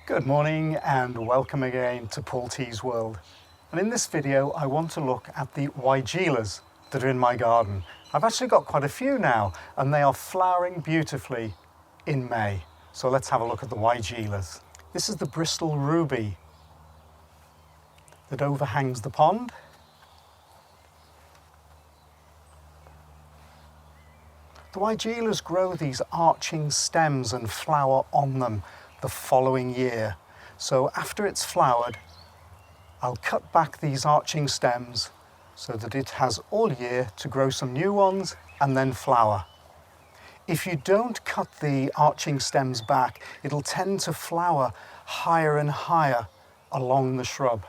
Good morning and welcome again to Paul T's World. And in this video I want to look at the weigelas that are in my garden. I've actually got quite a few now and they are flowering beautifully in May. So let's have a look at the weigelas. This is the Bristol ruby that overhangs the pond. The weigelas grow these arching stems and flower on them the following year. So after it's flowered, I'll cut back these arching stems so that it has all year to grow some new ones and then flower. If you don't cut the arching stems back, it'll tend to flower higher and higher along the shrub.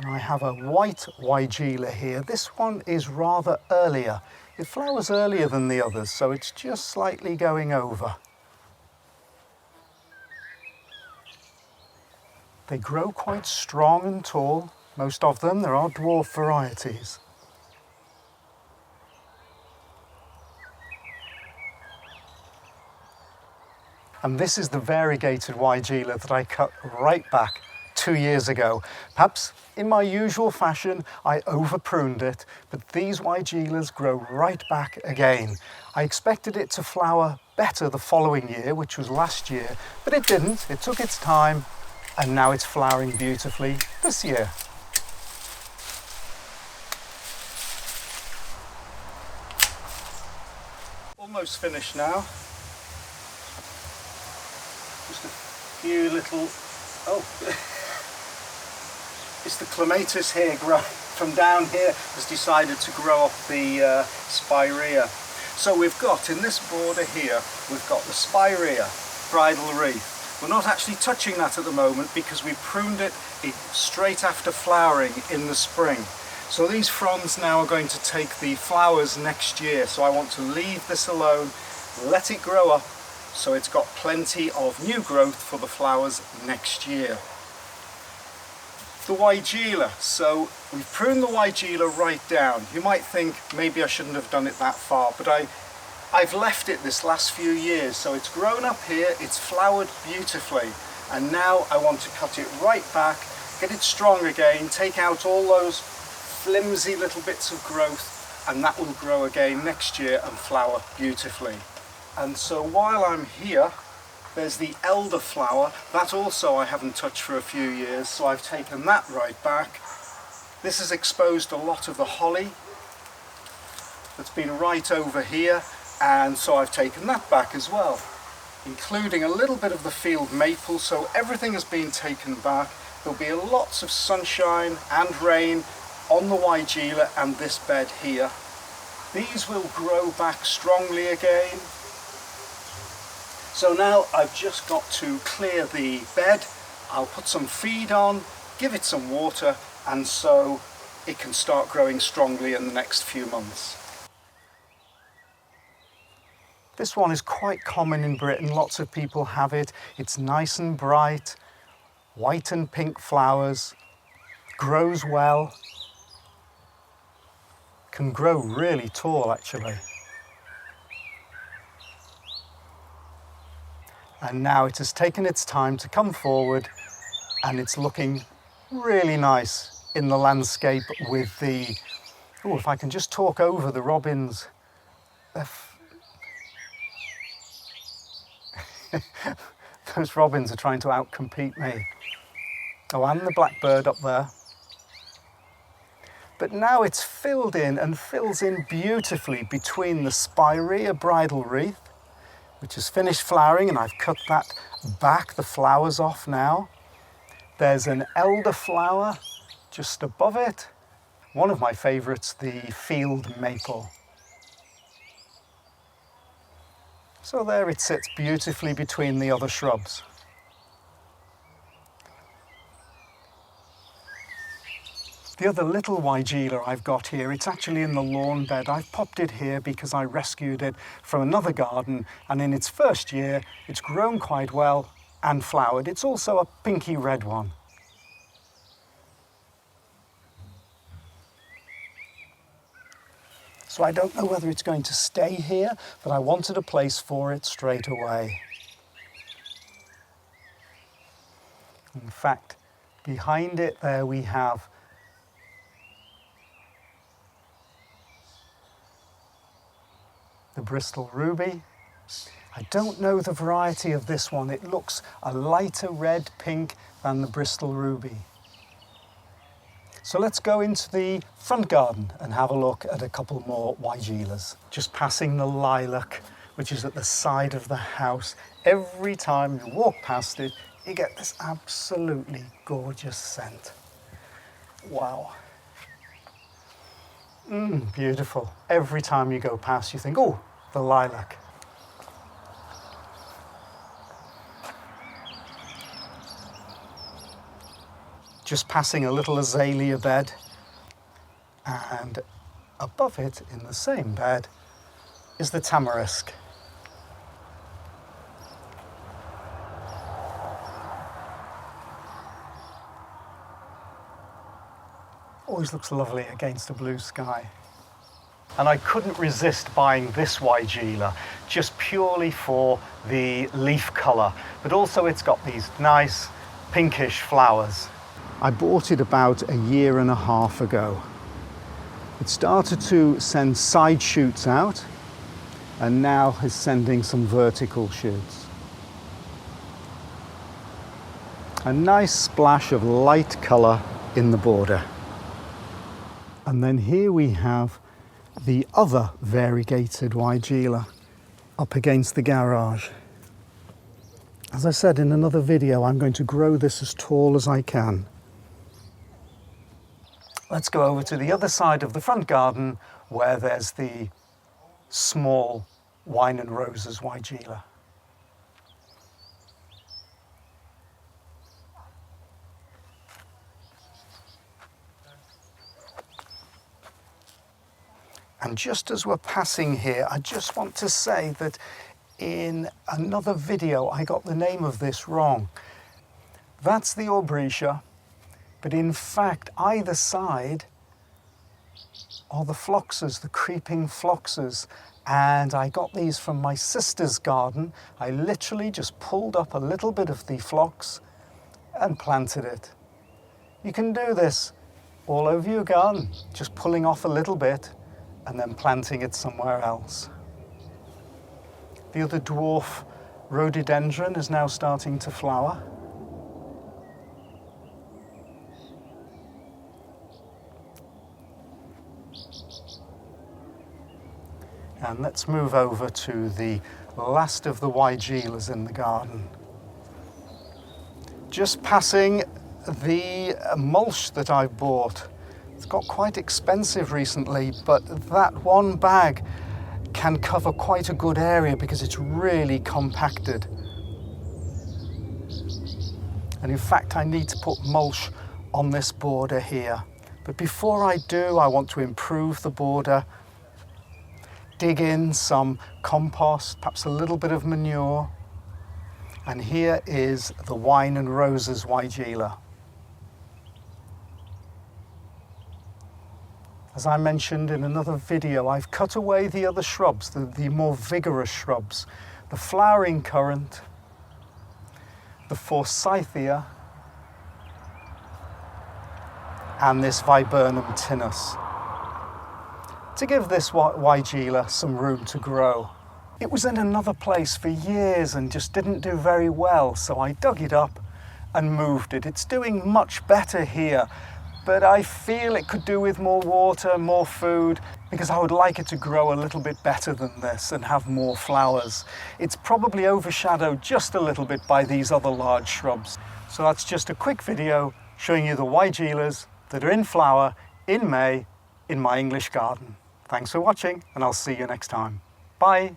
And I have a white weigela here. This one is rather earlier. It flowers earlier than the others, so it's just slightly going over. They grow quite strong and tall, most of them. There are dwarf varieties. And this is the variegated weigela that I cut right back 2 years ago. Perhaps in my usual fashion, I over pruned it, but these weigelas grow right back again. I expected it to flower better the following year, which was last year, but it didn't. It took its time, and now it's flowering beautifully this year. Almost finished now. Just a few little, it's the clematis here from down here has decided to grow up the spirea. So we've got in this border here, we've got the spirea bridal wreath. We're not actually touching that at the moment because we pruned it straight after flowering in the spring. So these fronds now are going to take the flowers next year. So I want to leave this alone, let it grow up so it's got plenty of new growth for the flowers next year. The weigela, so we've pruned the weigela right down. You might think maybe I shouldn't have done it that far, but I've left it this last few years, so it's grown up here, it's flowered beautifully, and now I want to cut it right back, get it strong again, take out all those flimsy little bits of growth, and that will grow again next year and flower beautifully. And so while I'm here, there's the elderflower, that also I haven't touched for a few years, so I've taken that right back. This has exposed a lot of the holly that's been right over here, and so I've taken that back as well, including a little bit of the field maple, so everything has been taken back. There'll be lots of sunshine and rain on the weigela and this bed here. These will grow back strongly again. So now I've just got to clear the bed, I'll put some feed on, give it some water, and so it can start growing strongly in the next few months. This one is quite common in Britain, lots of people have it. It's nice and bright, white and pink flowers, grows well, can grow really tall actually. And now it has taken its time to come forward and it's looking really nice in the landscape with the, if I can just talk over the robins. Those robins are trying to outcompete me. Oh, and the blackbird up there. But now it's filled in and fills in beautifully between the spirea bridal wreath, which has finished flowering, and I've cut that back, the flowers off now. There's an elderflower just above it. One of my favourites, the field maple. So there it sits beautifully between the other shrubs. The other little weigela I've got here, it's actually in the lawn bed. I've popped it here because I rescued it from another garden, and in its first year it's grown quite well and flowered. It's also a pinky red one. So I don't know whether it's going to stay here, but I wanted a place for it straight away. In fact, behind it there we have the Bristol Ruby. I don't know the variety of this one. It looks a lighter red pink than the Bristol Ruby. So let's go into the front garden and have a look at a couple more Weigelas. Just passing the lilac, which is at the side of the house. Every time you walk past it, you get this absolutely gorgeous scent. Wow. Beautiful. Every time you go past, you think, oh, the lilac. Just passing a little azalea bed, and above it, in the same bed, is the tamarisk. Always looks lovely against a blue sky. And I couldn't resist buying this Weigela just purely for the leaf colour, but also it's got these nice pinkish flowers. I bought it about a year and a half ago. It started to send side shoots out and now is sending some vertical shoots. A nice splash of light colour in the border. And then here we have the other variegated Weigela up against the garage. As I said in another video, I'm going to grow this as tall as I can. Let's go over to the other side of the front garden where there's the small Wine and Roses Weigela. And just as we're passing here, I just want to say that in another video I got the name of this wrong. That's the Aubrietia. But in fact, either side are the phloxes, the creeping phloxes. And I got these from my sister's garden. I literally just pulled up a little bit of the phlox and planted it. You can do this all over your garden, just pulling off a little bit and then planting it somewhere else. The other dwarf rhododendron is now starting to flower. And let's move over to the last of the Weigelas in the garden. Just passing the mulch that I bought. It's got quite expensive recently, but that one bag can cover quite a good area because it's really compacted. And in fact, I need to put mulch on this border here. But before I do, I want to improve the border. Dig in some compost, perhaps a little bit of manure. And here is the Wine and Roses Weigela. As I mentioned in another video, I've cut away the other shrubs, the more vigorous shrubs. The flowering currant, the forsythia, and this viburnum tinus, to give this Weigela some room to grow. It was in another place for years and just didn't do very well, so I dug it up and moved it. It's doing much better here, but I feel it could do with more water, more food, because I would like it to grow a little bit better than this and have more flowers. It's probably overshadowed just a little bit by these other large shrubs. So that's just a quick video showing you the Weigelas that are in flower in May in my English garden. Thanks for watching, and I'll see you next time. Bye.